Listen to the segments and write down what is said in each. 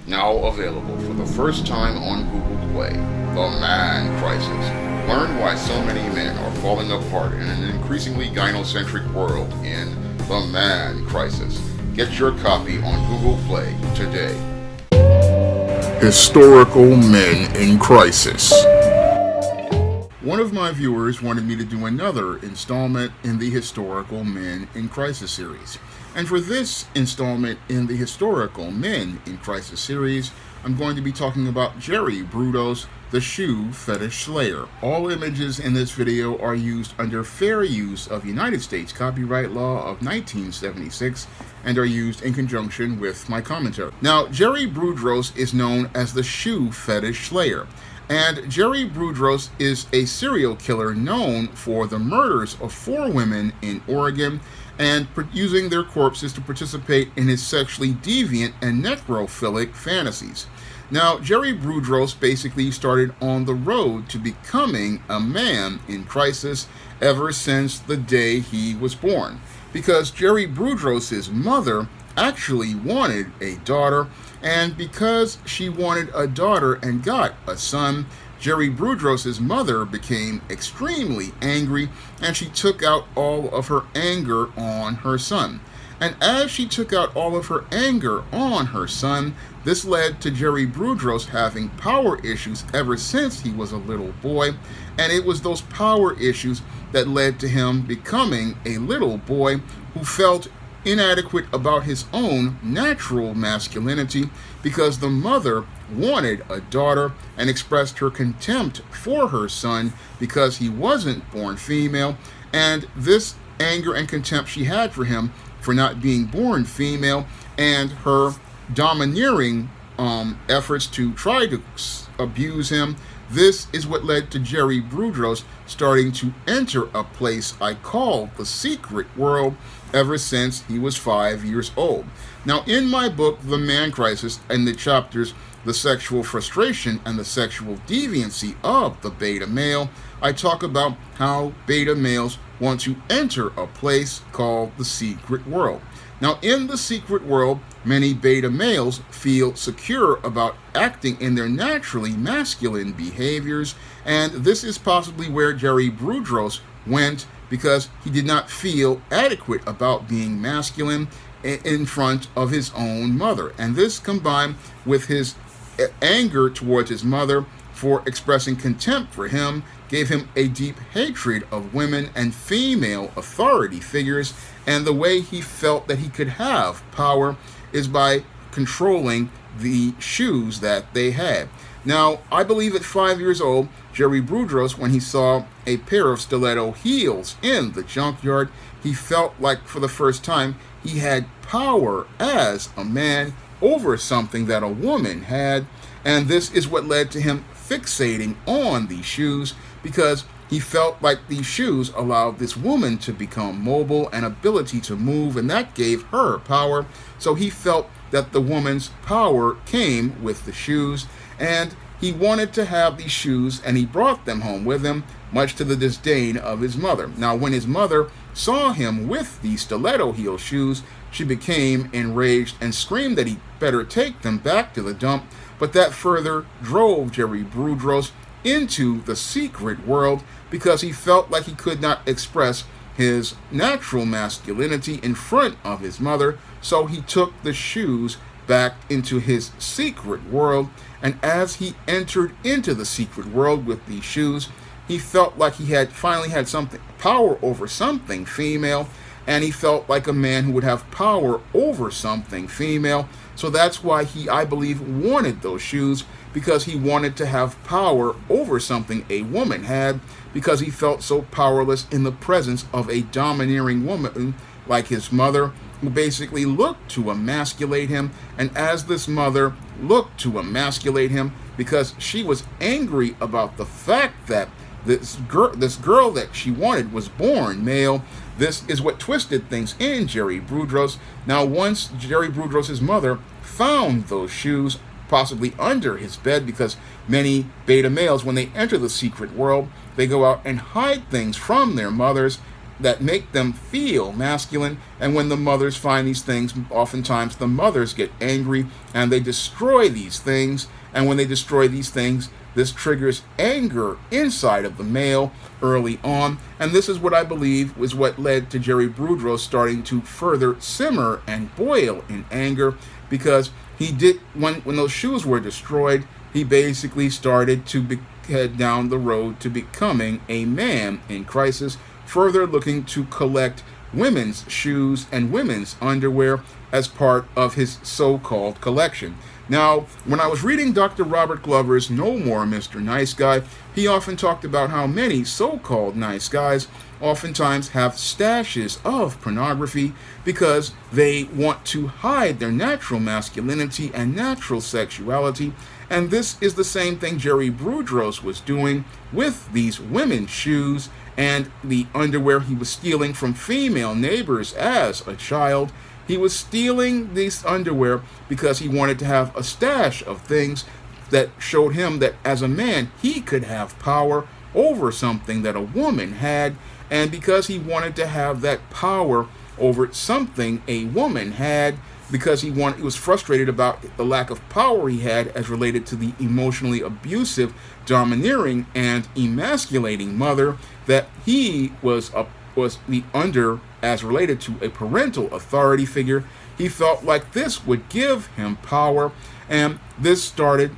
Now available for the first time on Google Play, The Man Crisis. Learn why so many men are falling apart in an increasingly gynocentric world in The Man Crisis. Get your copy on Google Play today. Historical Men in Crisis. One of my viewers wanted me to do another installment in the Historical Men in Crisis series. And for this installment in the Historical Men in Crisis series, I'm going to be talking about Jerry Budros, the Shoe Fetish Slayer. All images in this video are used under fair use of United States copyright law of 1976 and are used in conjunction with my commentary. Now, Jerry Budros is known as the Shoe Fetish Slayer. And Jerry Budros is a serial killer known for the murders of 4 women in Oregon and using their corpses to participate in his sexually deviant and necrophilic fantasies. Now, Jerry Budros basically started on the road to becoming a man in crisis ever since the day he was born, because Jerry Budros' mother actually wanted a daughter, and because she wanted a daughter and got a son, Jerry Budros' mother became extremely angry, and she took out all of her anger on her son. And as she took out all of her anger on her son, this led to Jerry Budros having power issues ever since he was a little boy, and it was those power issues that led to him becoming a little boy who felt inadequate about his own natural masculinity because the mother wanted a daughter and expressed her contempt for her son because he wasn't born female, and this anger and contempt she had for him for not being born female and her domineering efforts to try to abuse him, this is what led to Jerry Budros starting to enter a place I call the secret world ever since he was 5 years old. Now, in my book, The Man Crisis, and the chapters, The Sexual Frustration and the Sexual Deviancy of the Beta Male, I talk about how beta males want to enter a place called the secret world. Now, in the secret world, many beta males feel secure about acting in their naturally masculine behaviors, and this is possibly where Jerry Budros went because he did not feel adequate about being masculine in front of his own mother. And this, combined with his anger towards his mother for expressing contempt for him, gave him a deep hatred of women and female authority figures, and the way he felt that he could have power is by controlling the shoes that they had. Now, I believe at 5 years old, Jerry Budros, when he saw a pair of stiletto heels in the junkyard, he felt like for the first time he had power as a man over something that a woman had, and this is what led to him fixating on these shoes because he felt like these shoes allowed this woman to become mobile and ability to move, and that gave her power. So he felt that the woman's power came with the shoes, and he wanted to have these shoes, and he brought them home with him, much to the disdain of his mother. Now, when his mother saw him with these stiletto heel shoes, she became enraged and screamed that he'd better take them back to the dump, but that further drove Jerry Budros into the secret world because he felt like he could not express his natural masculinity in front of his mother, so he took the shoes back into his secret world. And as he entered into the secret world with these shoes, he felt like he had finally had something power over something female, and he felt like a man who would have power over something female. So that's why he, I believe, wanted those shoes, because he wanted to have power over something a woman had, because he felt so powerless in the presence of a domineering woman like his mother, who basically looked to emasculate him. And as this mother looked to emasculate him because she was angry about the fact that this girl that she wanted was born male, this is what twisted things in Jerry Budros. Now, once Jerry Budros' mother found those shoes, possibly under his bed, because many beta males, when they enter the secret world, they go out and hide things from their mothers that make them feel masculine. And when the mothers find these things, oftentimes the mothers get angry and they destroy these things. And when they destroy these things, this triggers anger inside of the male early on. And this is what I believe was what led to Jerry Budros starting to further simmer and boil in anger, because he did, when those shoes were destroyed, he basically started to head down the road to becoming a man in crisis, further looking to collect women's shoes and women's underwear as part of his so-called collection. Now, when I was reading Dr. Robert Glover's No More Mr. Nice Guy, he often talked about how many so-called nice guys oftentimes have stashes of pornography because they want to hide their natural masculinity and natural sexuality. And this is the same thing Jerry Budros was doing with these women's shoes and the underwear he was stealing from female neighbors as a child. He was stealing this underwear because he wanted to have a stash of things that showed him that as a man, he could have power over something that a woman had. And because he wanted to have that power over something a woman had, because he was frustrated about the lack of power he had as related to the emotionally abusive, domineering, and emasculating mother, that he was the under as related to a parental authority figure. He felt like this would give him power, and this started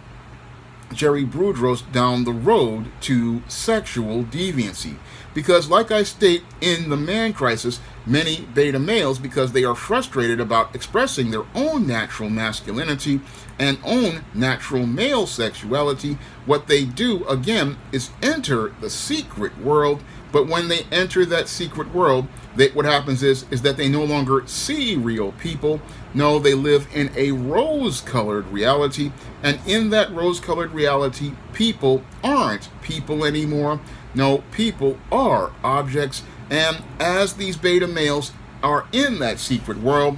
Jerry Budros down the road to sexual deviancy. Because like I state in The Man Crisis, many beta males, because they are frustrated about expressing their own natural masculinity and own natural male sexuality, what they do again is enter the secret world. But when they enter that secret world, what happens is that they no longer see real people. No, they live in a rose-colored reality. And in that rose-colored reality, people aren't people anymore. No, people are objects. And as these beta males are in that secret world,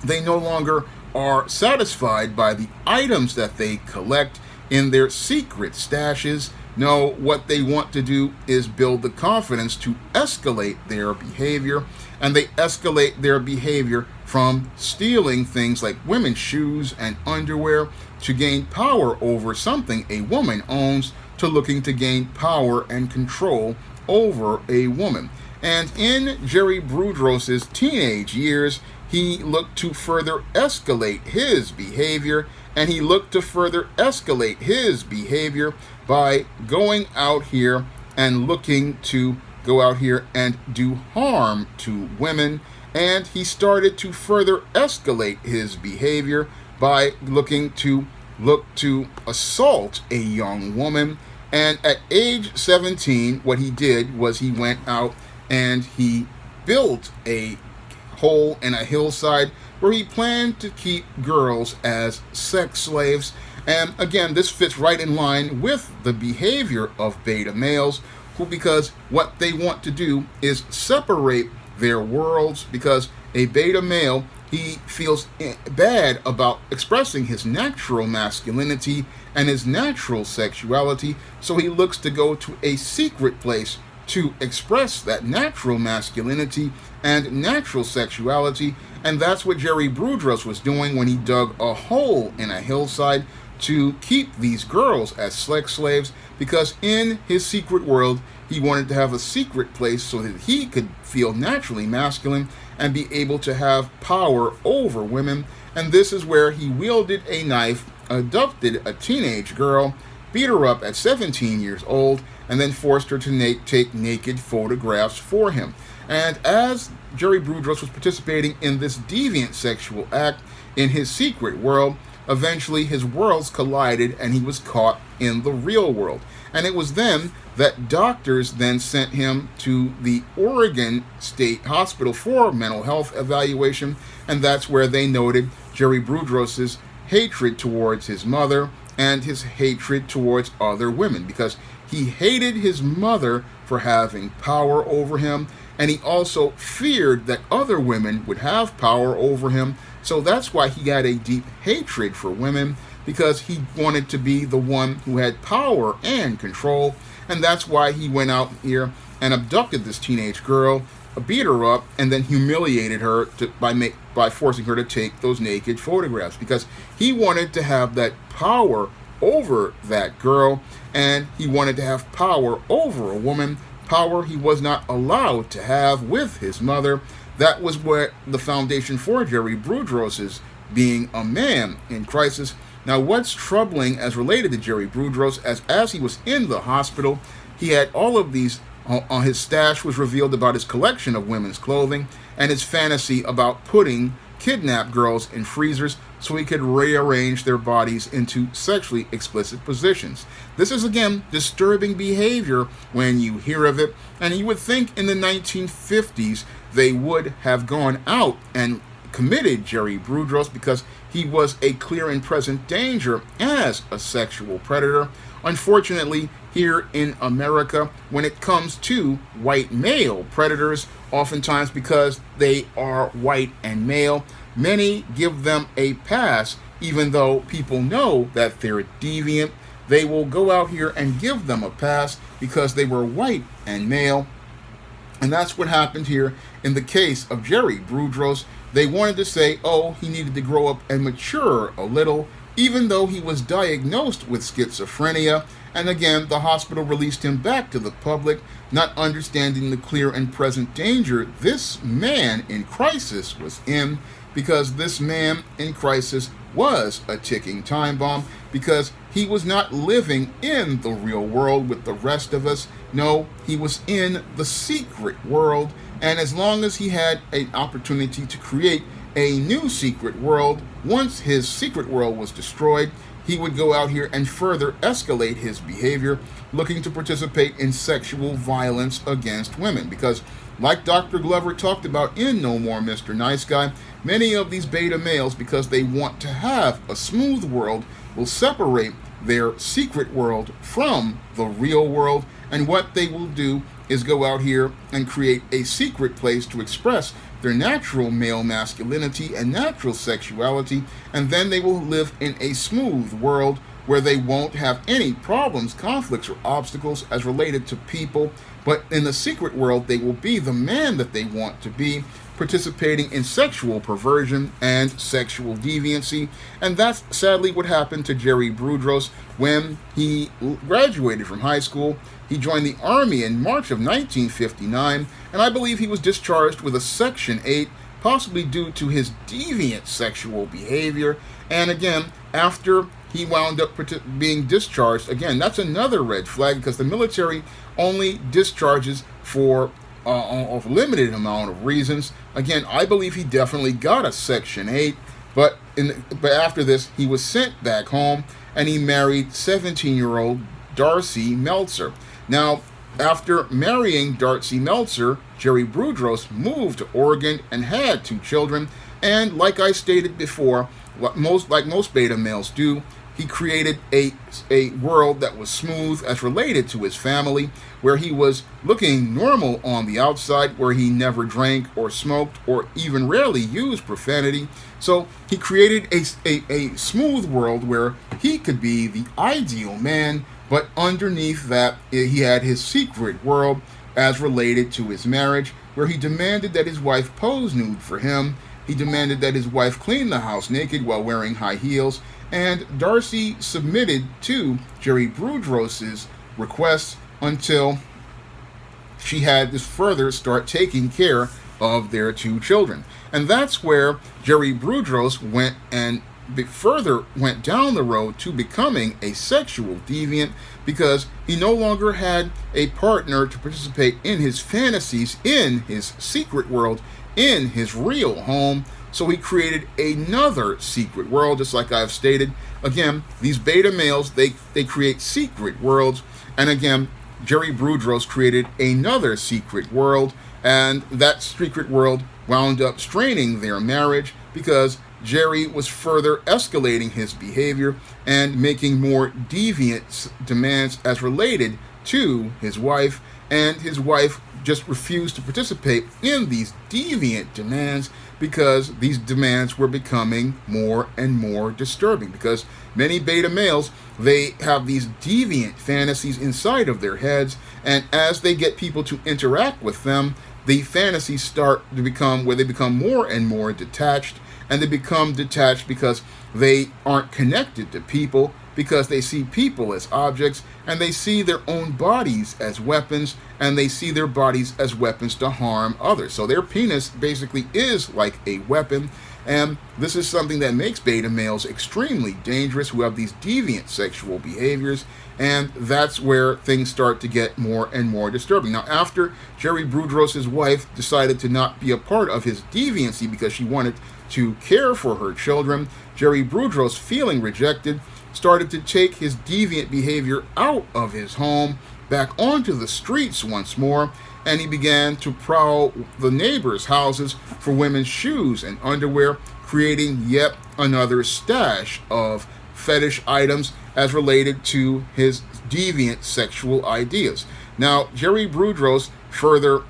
they no longer are satisfied by the items that they collect in their secret stashes. No, what they want to do is build the confidence to escalate their behavior, and they escalate their behavior from stealing things like women's shoes and underwear to gain power over something a woman owns, to looking to gain power and control over a woman. And in Jerry Budros' teenage years, he looked to further escalate his behavior, and he looked to further escalate his behavior by going out here and looking to go out here and do harm to women. And he started to further escalate his behavior by looking to assault a young woman. And at age 17, what he did was he went out and he built a hole in a hillside where he planned to keep girls as sex slaves. And again, this fits right in line with the behavior of beta males, because what they want to do is separate their worlds, because a beta male, he feels bad about expressing his natural masculinity and his natural sexuality, so he looks to go to a secret place to express that natural masculinity and natural sexuality. And that's what Jerry Budros was doing when he dug a hole in a hillside to keep these girls as sex slaves, because in his secret world, he wanted to have a secret place so that he could feel naturally masculine and be able to have power over women. And this is where he wielded a knife, abducted a teenage girl, beat her up at 17 years old, and then forced her to take naked photographs for him. And as Jerry Budros was participating in this deviant sexual act in his secret world, eventually his worlds collided and he was caught in the real world. And it was then that doctors then sent him to the Oregon State Hospital for mental health evaluation, and that's where they noted Jerry Budros' hatred towards his mother and his hatred towards other women, because he hated his mother for having power over him, and he also feared that other women would have power over him. So that's why he had a deep hatred for women, because he wanted to be the one who had power and control. And that's why he went out here and abducted this teenage girl, beat her up, and then humiliated her by forcing her to take those naked photographs, because he wanted to have that power over that girl, and he wanted to have power over a woman, power he was not allowed to have with his mother. That was what the foundation for Jerry Budros' being a man in crisis. Now, what's troubling as related to Jerry Budros, as he was in the hospital, he had all of these, his stash was revealed about his collection of women's clothing and his fantasy about putting kidnapped girls in freezers so he could rearrange their bodies into sexually explicit positions. This is, again, disturbing behavior when you hear of it, and you would think in the 1950s they would have gone out and committed Jerry Budros because he was a clear and present danger as a sexual predator. Unfortunately, here in America, when it comes to white male predators, oftentimes because they are white and male, many give them a pass, even though people know that they're deviant. They will go out here and give them a pass because they were white and male. And that's what happened here in the case of Jerry Budros. They wanted to say, oh, he needed to grow up and mature a little, even though he was diagnosed with schizophrenia. And again, the hospital released him back to the public, not understanding the clear and present danger this man in crisis was in, because this man in crisis was a ticking time bomb, because he was not living in the real world with the rest of us. No, he was in the secret world, and as long as he had an opportunity to create a new secret world, once his secret world was destroyed, he would go out here and further escalate his behavior, looking to participate in sexual violence against women. Because, like Dr. Glover talked about in No More Mr. Nice Guy, many of these beta males, because they want to have a smooth world, will separate their secret world from the real world, and what they will do is go out here and create a secret place to express their natural male masculinity and natural sexuality, and then they will live in a smooth world where they won't have any problems, conflicts, or obstacles as related to people. But in the secret world, they will be the man that they want to be, participating in sexual perversion and sexual deviancy. And that's sadly what happened to Jerry Budros when he graduated from high school. He joined the Army in March of 1959, and I believe he was discharged with a Section 8, possibly due to his deviant sexual behavior. And again, after he wound up being discharged, again, that's another red flag, because the military only discharges for a limited amount of reasons. Again, I believe he definitely got a Section 8, but after this, he was sent back home, and he married 17-year-old Darcy Meltzer. Now, after marrying Darcy Meltzer, Jerry Budros moved to Oregon and had 2 children, and like I stated before, like most beta males do, he created a world that was smooth as related to his family, where he was looking normal on the outside, where he never drank or smoked or even rarely used profanity. So he created a smooth world where he could be the ideal man, but underneath that, he had his secret world as related to his marriage, where he demanded that his wife pose nude for him. He demanded that his wife clean the house naked while wearing high heels, and Darcy submitted to Jerry Budros' requests until she had to further start taking care of their 2 children. And that's where Jerry Budros went down the road to becoming a sexual deviant, because he no longer had a partner to participate in his fantasies, in his secret world, in his real home. So he created another secret world, just like I've stated. Again, these beta males, they create secret worlds. And again, Jerry Budros created another secret world, and that secret world wound up straining their marriage, because Jerry was further escalating his behavior and making more deviant demands as related to his wife. and his wife just refused to participate in these deviant demands because these demands were becoming more and more disturbing. Because many beta males, they have these deviant fantasies inside of their heads, and as they get people to interact with them, the fantasies start to become where they become more and more detached, and they become detached because they aren't connected to people, because they see people as objects, and they see their own bodies as weapons, and they see their bodies as weapons to harm others. So their penis basically is like a weapon, and this is something that makes beta males extremely dangerous who have these deviant sexual behaviors, and that's where things start to get more and more disturbing. Now, after Jerry Budros' wife decided to not be a part of his deviancy because she wanted to care for her children, Jerry Budros, feeling rejected, started to take his deviant behavior out of his home, back onto the streets once more, and he began to prowl the neighbors' houses for women's shoes and underwear, creating yet another stash of fetish items as related to his deviant sexual ideas. Now, Jerry Budros further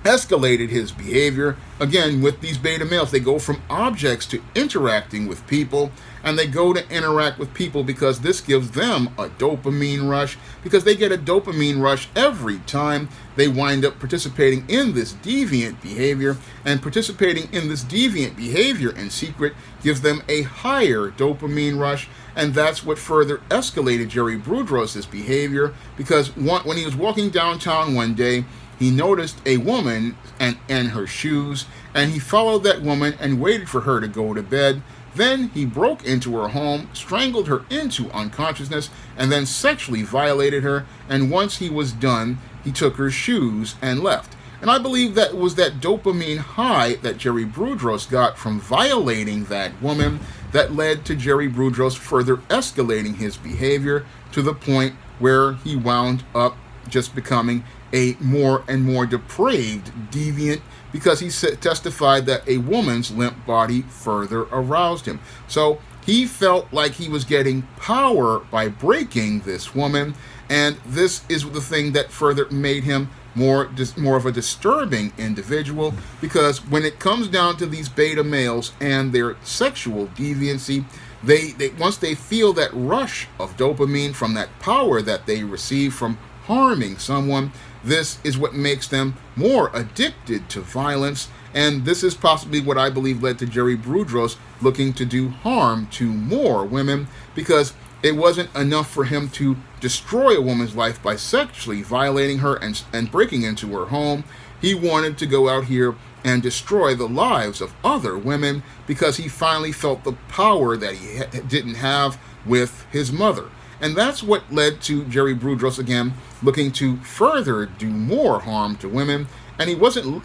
escalated his behavior. Again, with these beta males, they go from objects to interacting with people, and they go to interact with people because this gives them a dopamine rush, because they get a dopamine rush every time they wind up participating in this deviant behavior, and participating in this deviant behavior in secret gives them a higher dopamine rush, and that's what further escalated Jerry Budros' behavior, because when he was walking downtown one day, he noticed a woman and her shoes, and he followed that woman and waited for her to go to bed. Then he broke into her home, strangled her into unconsciousness, and then sexually violated her, and once he was done, he took her shoes and left. And I believe that was that dopamine high that Jerry Budros got from violating that woman that led to Jerry Budros further escalating his behavior to the point where he wound up just becoming a more and more depraved deviant, because he testified that a woman's limp body further aroused him. So he felt like he was getting power by breaking this woman, and this is the thing that further made him more of a disturbing individual, because when it comes down to these beta males and their sexual deviancy, they once they feel that rush of dopamine from that power that they receive from harming someone, this is what makes them more addicted to violence, and this is possibly what I believe led to Jerry Budros looking to do harm to more women, because it wasn't enough for him to destroy a woman's life by sexually violating her and breaking into her home. He wanted to go out here and destroy the lives of other women, because he finally felt the power that he didn't have with his mother. And that's what led to Jerry Budros again looking to further do more harm to women. And he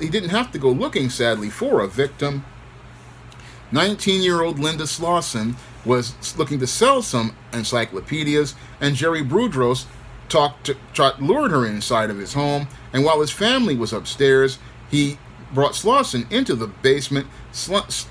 didn't have to go looking, sadly, for a victim. 19-year-old Linda Slauson was looking to sell some encyclopedias, and Jerry Budros lured her inside of his home. And while his family was upstairs, he brought Slauson into the basement,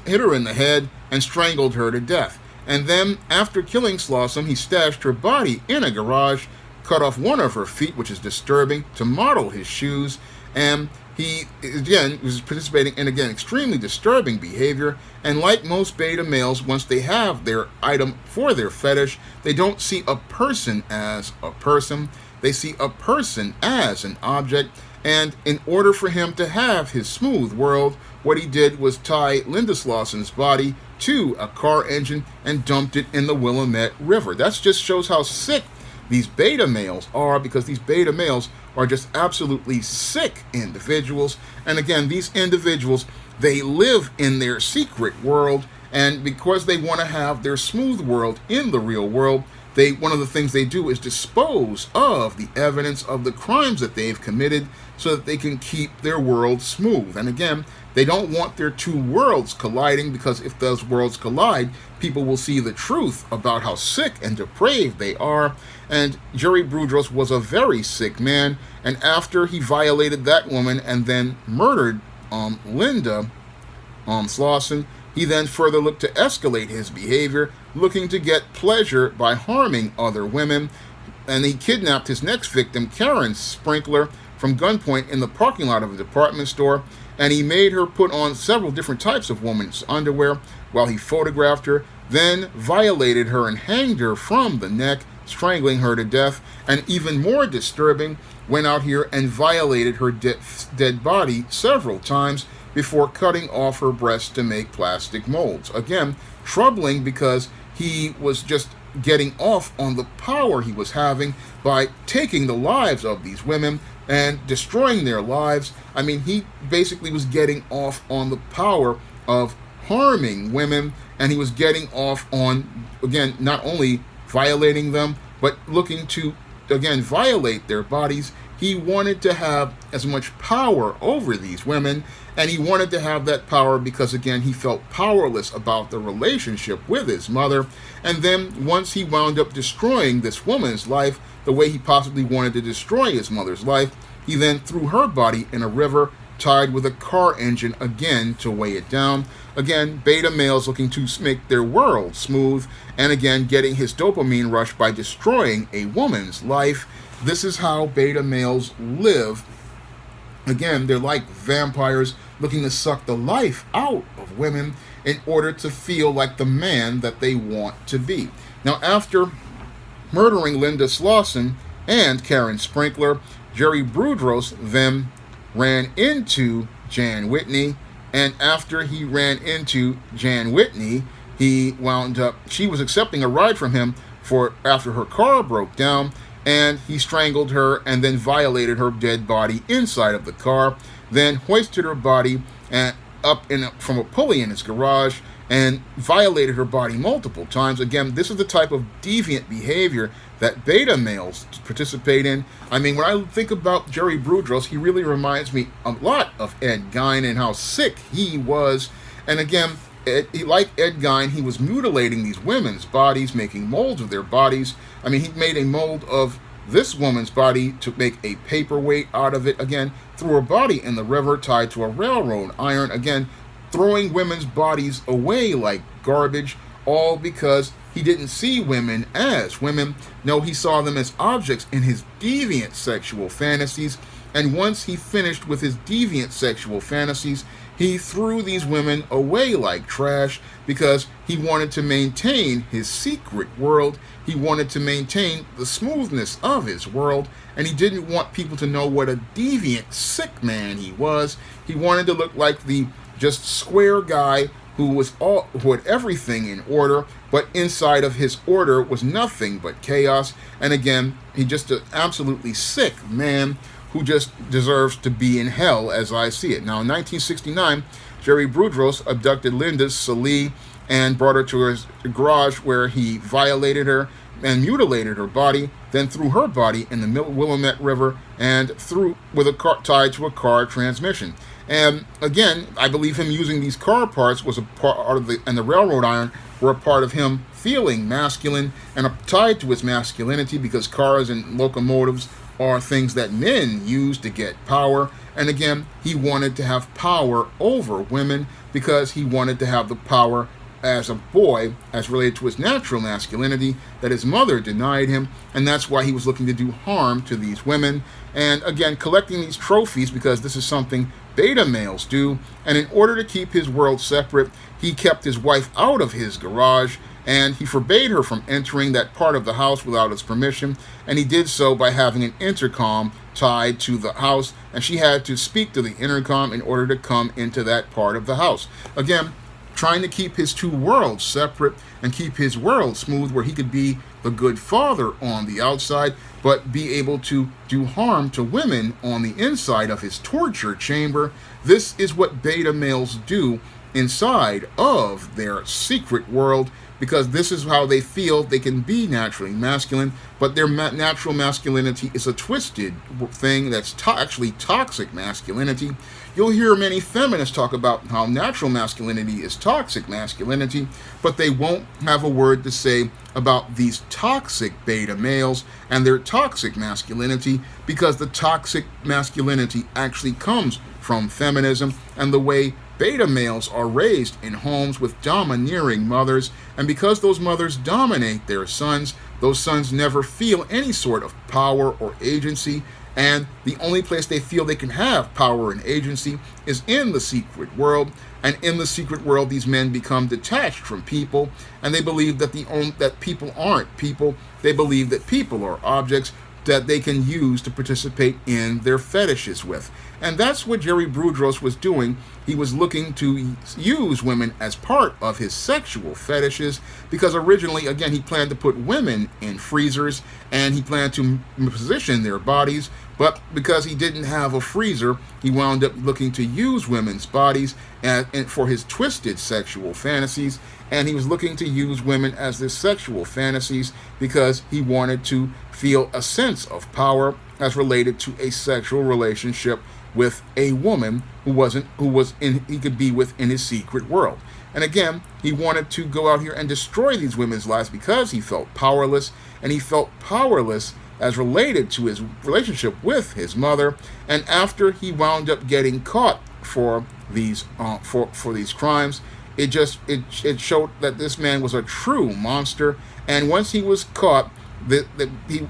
hit her in the head, and strangled her to death. And then, after killing Slauson, he stashed her body in a garage, cut off one of her feet, which is disturbing, to model his shoes, and he, again, was participating in, again, extremely disturbing behavior. And like most beta males, once they have their item for their fetish, they don't see a person as a person. They see a person as an object. And in order for him to have his smooth world, what he did was tie Linda Slauson's body to a car engine and dumped it in the Willamette River. That just shows how sick these beta males are, because these beta males are just absolutely sick individuals. And again, these individuals, they live in their secret world, and because they want to have their smooth world in the real world, one of the things they do is dispose of the evidence of the crimes that they've committed so that they can keep their world smooth. And again, they don't want their two worlds colliding, because if those worlds collide, people will see the truth about how sick and depraved they are. And Jerry Budros was a very sick man, and after he violated that woman and then murdered Linda Slauson, he then further looked to escalate his behavior, looking to get pleasure by harming other women, and he kidnapped his next victim, Karen Sprinkler, from gunpoint in the parking lot of a department store, and he made her put on several different types of women's underwear while he photographed her, then violated her and hanged her from the neck, strangling her to death, and even more disturbing, went out here and violated her dead body several times before cutting off her breasts to make plastic molds. Again, troubling because he was just getting off on the power he was having by taking the lives of these women and destroying their lives. I mean, he basically was getting off on the power of harming women, and he was getting off on, again, not only violating them, but looking to, again, violate their bodies. He wanted to have as much power over these women, and he wanted to have that power because, again, he felt powerless about the relationship with his mother. And then once he wound up destroying this woman's life the way he possibly wanted to destroy his mother's life, he then threw her body in a river tied with a car engine again to weigh it down. Again, beta males looking to make their world smooth, and again getting his dopamine rush by destroying a woman's life. This is how beta males live. Again, they're like vampires looking to suck the life out of women in order to feel like the man that they want to be. Now, after murdering Linda Slauson and Karen Sprinkler, Jerry Budros then ran into Jan Whitney, and after he ran into Jan Whitney, he wound up, she was accepting a ride from him after her car broke down, and he strangled her and then violated her dead body inside of the car, then hoisted her body up from a pulley in his garage and violated her body multiple times. Again, this is the type of deviant behavior that beta males participate in. I mean, when I think about Jerry Budros, he really reminds me a lot of Ed Gein and how sick he was. And again, like Ed Gein, he was mutilating these women's bodies, making molds of their bodies. I mean, he made a mold of this woman's body to make a paperweight out of it. Again, threw her body in the river tied to a railroad iron. Again, throwing women's bodies away like garbage, all because he didn't see women as women. No, he saw them as objects in his deviant sexual fantasies. And once he finished with his deviant sexual fantasies, he threw these women away like trash because he wanted to maintain his secret world. He wanted to maintain the smoothness of his world, and he didn't want people to know what a deviant, sick man he was. He wanted to look like the just square guy who had everything in order, but inside of his order was nothing but chaos. And again, he's just an absolutely sick man who just deserves to be in hell as I see it. Now, in 1969, Jerry Budros abducted Linda Salee and brought her to his garage, where he violated her and mutilated her body, then threw her body in the Willamette River and threw with a car tied to a car transmission. And again, I believe him using these car parts was a part of and the railroad iron were a part of him feeling masculine and tied to his masculinity, because cars and locomotives are things that men use to get power. And again, he wanted to have power over women because he wanted to have the power as a boy as related to his natural masculinity that his mother denied him, and that's why he was looking to do harm to these women. And again, collecting these trophies because this is something beta males do. And in order to keep his world separate, he kept his wife out of his garage, and he forbade her from entering that part of the house without his permission, and he did so by having an intercom tied to the house, and she had to speak to the intercom in order to come into that part of the house. Again, trying to keep his two worlds separate and keep his world smooth, where he could be the good father on the outside, but be able to do harm to women on the inside of his torture chamber. This is what beta males do inside of their secret world, because this is how they feel they can be naturally masculine, but their natural masculinity is a twisted thing that's actually toxic masculinity. You'll hear many feminists talk about how natural masculinity is toxic masculinity, but they won't have a word to say about these toxic beta males and their toxic masculinity, because the toxic masculinity actually comes from feminism and the way beta males are raised in homes with domineering mothers, and because those mothers dominate their sons, those sons never feel any sort of power or agency, and the only place they feel they can have power and agency is in the secret world. And in the secret world, these men become detached from people, and they believe that people aren't people. They believe that people are objects that they can use to participate in their fetishes with. And that's what Jerry Budros was doing. He was looking to use women as part of his sexual fetishes, because originally, again, he planned to put women in freezers, and he planned to position their bodies. But because he didn't have a freezer, he wound up looking to use women's bodies and for his twisted sexual fantasies. And he was looking to use women as his sexual fantasies because he wanted to feel a sense of power as related to a sexual relationship with a woman he could be with in his secret world. And again, he wanted to go out here and destroy these women's lives because he felt powerless, and he felt powerless as related to his relationship with his mother. And after he wound up getting caught for these crimes, it showed that this man was a true monster. And once he was caught,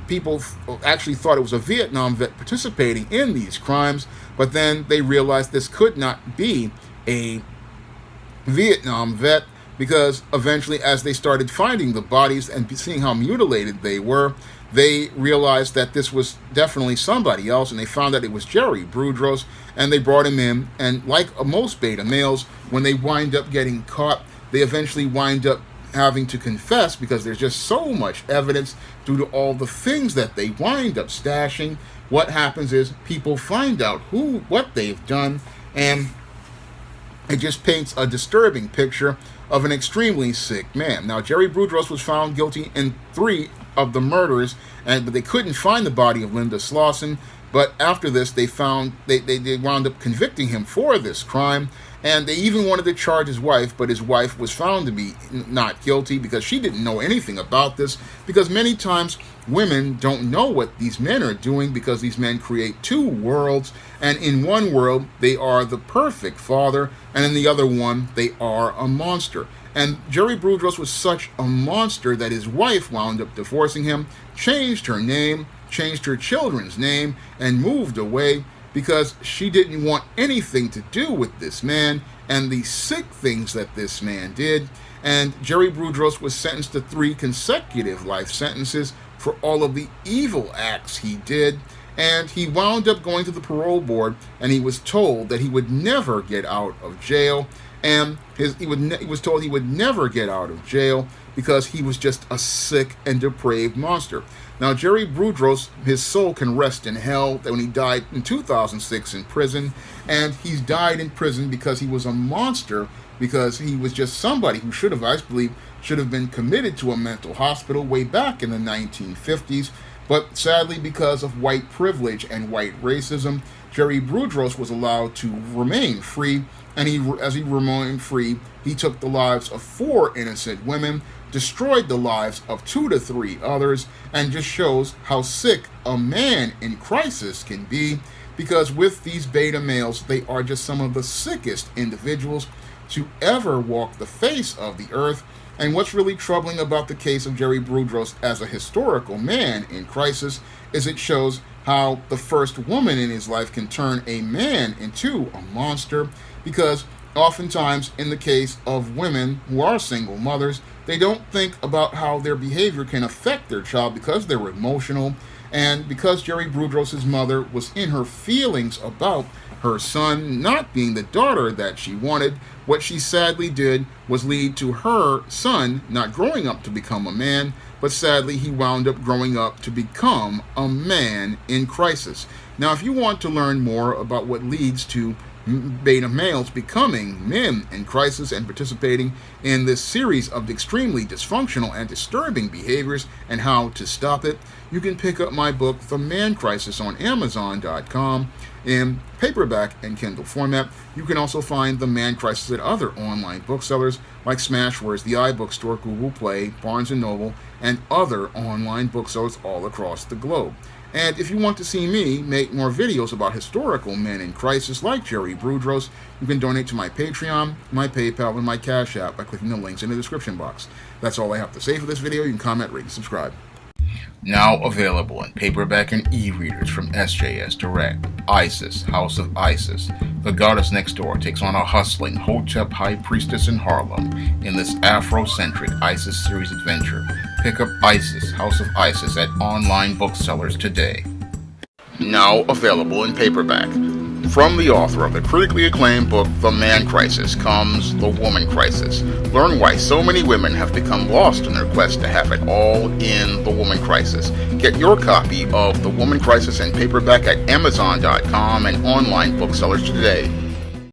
people actually thought it was a Vietnam vet participating in these crimes, but then they realized this could not be a Vietnam vet, because eventually, as they started finding the bodies and seeing how mutilated they were, they realized that this was definitely somebody else, and they found that it was Jerry Budros, and they brought him in. And like most beta males, when they wind up getting caught, they eventually wind up having to confess, because there's just so much evidence due to all the things that they wind up stashing. What happens is people find out what they've done, and it just paints a disturbing picture of an extremely sick man. Now, Jerry Budros was found guilty in 3 of the murders, but they couldn't find the body of Linda Slauson. But after this, they wound up convicting him for this crime, and they even wanted to charge his wife, but his wife was found to be not guilty because she didn't know anything about this, because many times women don't know what these men are doing, because these men create 2 worlds, and in one world they are the perfect father, and in the other one they are a monster. And Jerry Budros was such a monster that his wife wound up divorcing him, changed her name, changed her children's name, and moved away because she didn't want anything to do with this man and the sick things that this man did. And Jerry Budros was sentenced to 3 consecutive life sentences for all of the evil acts he did. And he wound up going to the parole board, and he was told that he would never get out of jail. And he was told he would never get out of jail because he was just a sick and depraved monster. Now, Jerry Budros, his soul can rest in hell, when he died in 2006 in prison. And he's died in prison because he was a monster, because he was just somebody who should have been committed to a mental hospital way back in the 1950s. But sadly, because of white privilege and white racism, Jerry Budros was allowed to remain free. And as he remained free, he took the lives of 4 innocent women, destroyed the lives of 2 to 3 others, and just shows how sick a man in crisis can be, because with these beta males, they are just some of the sickest individuals to ever walk the face of the earth. And what's really troubling about the case of Jerry Budros as a historical man in crisis is it shows how the first woman in his life can turn a man into a monster, because oftentimes in the case of women who are single mothers, they don't think about how their behavior can affect their child because they're emotional. And because Jerry Budros' mother was in her feelings about her son not being the daughter that she wanted, what she sadly did was lead to her son not growing up to become a man, but sadly he wound up growing up to become a man in crisis. Now, if you want to learn more about what leads to beta males becoming men in crisis and participating in this series of extremely dysfunctional and disturbing behaviors and how to stop it, you can pick up my book, The Man Crisis, on Amazon.com in paperback and Kindle format. You can also find The Man Crisis at other online booksellers like Smashwords, the iBookstore, Google Play, Barnes & Noble, and other online booksellers all across the globe. And if you want to see me make more videos about historical men in crisis like Jerry Budros, you can donate to my Patreon, my PayPal, and my Cash App by clicking the links in the description box. That's all I have to say for this video. You can comment, rate, and subscribe. Now available in paperback and e-readers from SJS Direct, ISIS, House of Isis. The goddess next door takes on a hustling Hotep high priestess in Harlem in this Afrocentric ISIS series adventure. Pick up ISIS, House of Isis at online booksellers today. Now available in paperback. From the author of the critically acclaimed book The Man Crisis comes The Woman Crisis. Learn why so many women have become lost in their quest to have it all in The Woman Crisis. Get your copy of The Woman Crisis in paperback at Amazon.com and online booksellers today.